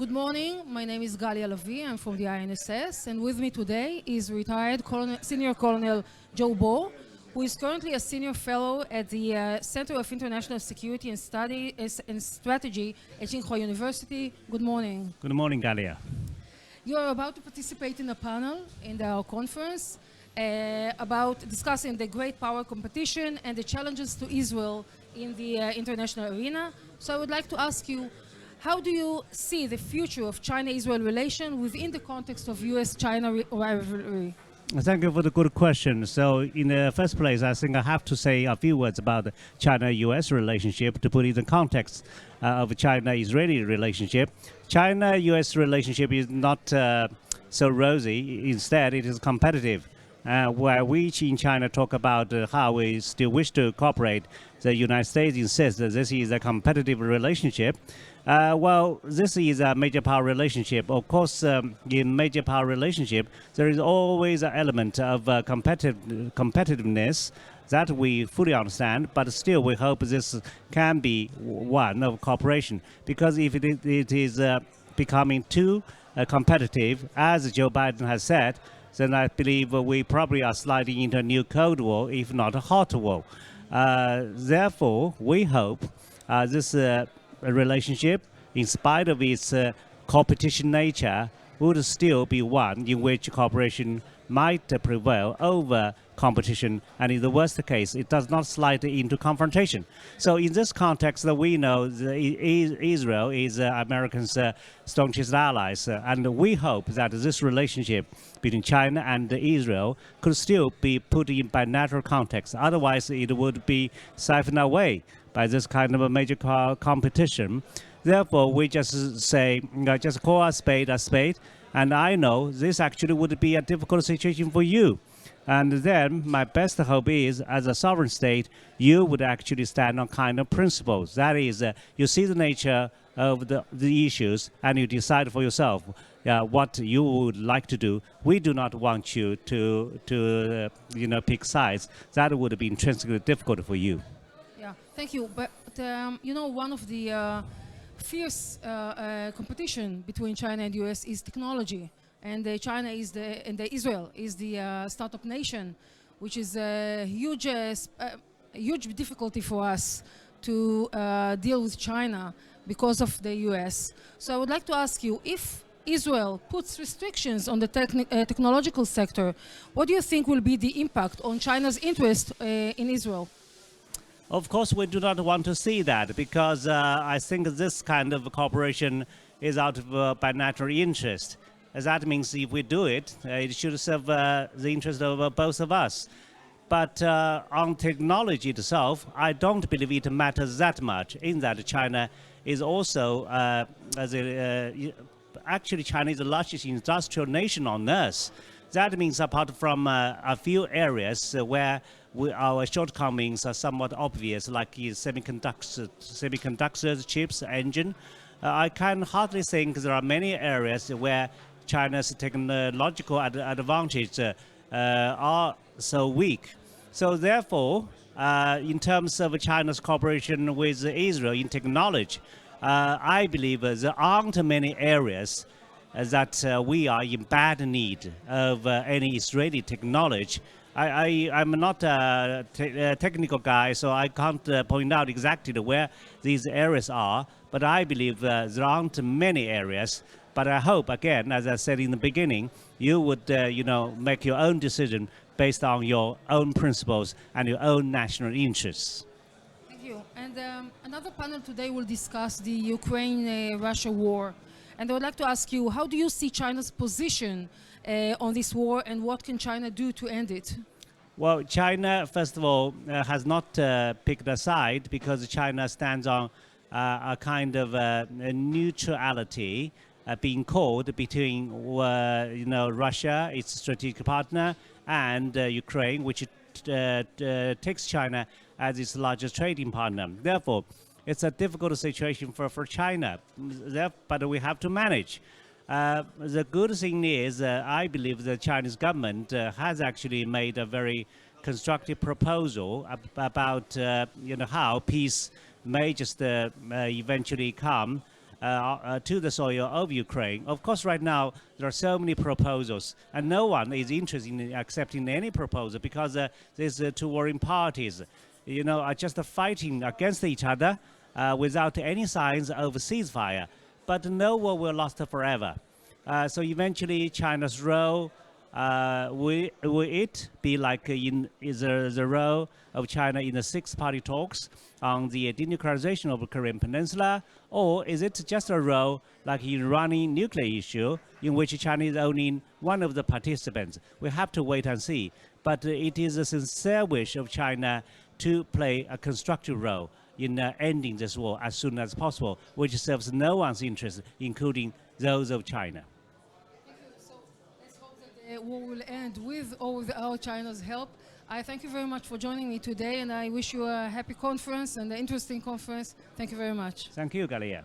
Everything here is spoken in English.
Good morning. My name is Galia Lavi. I'm from the INSS, and with me today is retired Senior Colonel Zhou, who is currently a senior fellow at the Center of International Security and Strategy at Tsinghua University. Good morning. Good morning, Galia. You are about to participate in a panel in our conference about discussing the great power competition and the challenges to Israel in the international arena. So I would like to ask you, how do you see the future of China-Israel relation within the context of US-China rivalry? Thank you for the good question. So in the first place, I think I have to say a few words about the China-US relationship to put it in context of China-Israeli relationship. China-US relationship is not so rosy. Instead, it is competitive. Where we in China talk about how we still wish to cooperate, the United States insists that this is a competitive relationship. Well, this is a major power relationship. Of course, in major power relationship, there is always an element of competitiveness that we fully understand, but still we hope this can be one of cooperation. Because if it is becoming too competitive, as Joe Biden has said, then I believe we probably are sliding into a new Cold War, if not a hot war. Therefore, we hope this relationship, in spite of its competition nature, would still be one in which cooperation might prevail over competition, and in the worst case, it does not slide into confrontation. So in this context, we know Israel is Americans' staunchest allies, and we hope that this relationship between China and Israel could still be put in bilateral context. Otherwise, it would be siphoned away by this kind of a major competition. Therefore, we just say, just call a spade, and I know this actually would be a difficult situation for you. And then my best hope is, as a sovereign state, you would actually stand on kind of principles. That is, you see the nature of the issues and you decide for yourself what you would like to do. We do not want you to pick sides. That would be intrinsically difficult for you. Yeah, thank you. But one of the fierce competition between China and US is technology. And China is Israel is the startup nation, which is a huge difficulty for us to deal with China because of the US. So I would like to ask you, if Israel puts restrictions on the technological sector, what do you think will be the impact on China's interest in Israel? Of course, we do not want to see that, because I think this kind of cooperation is out of bilateral interest. That means if we do it, it should serve the interest of both of us. But on technology itself, I don't believe it matters that much, in that China is also, actually China is the largest industrial nation on earth. That means apart from a few areas where our shortcomings are somewhat obvious, like semiconductors, chips, engine, I can hardly think there are many areas where China's technological advantage are so weak. So therefore, in terms of China's cooperation with Israel in technology, I believe there aren't many areas that we are in bad need of any Israeli technology. I'm not a technical guy, so I can't point out exactly where these areas are, but I believe there aren't many areas. But I hope, again, as I said in the beginning, you would make your own decision based on your own principles and your own national interests. Thank you. And another panel today will discuss the Ukraine-Russia war. And I would like to ask you, how do you see China's position on this war, and what can China do to end it? Well, China, first of all, has not picked a side, because China stands on a kind of neutrality being called between Russia, its strategic partner, and Ukraine, which takes China as its largest trading partner. Therefore, it's a difficult situation for China, but we have to manage. The good thing is, I believe the Chinese government has actually made a very constructive proposal about how peace may just eventually come to the soil of Ukraine. Of course, right now there are so many proposals, and no one is interested in accepting any proposal because there's two warring parties, are just fighting against each other without any signs of ceasefire. But no war will last forever. So eventually, China's role will it be like the role of China in the six-party talks on the denuclearization of the Korean Peninsula, or is it just a role like in running nuclear issue in which China is only one of the participants? We have to wait and see. But it is a sincere wish of China to play a constructive role in ending this war as soon as possible, which serves no one's interest, including those of China. The war will end with or without China's help. I thank you very much for joining me today, and I wish you a happy conference and an interesting conference. Thank you very much. Thank you, Galia.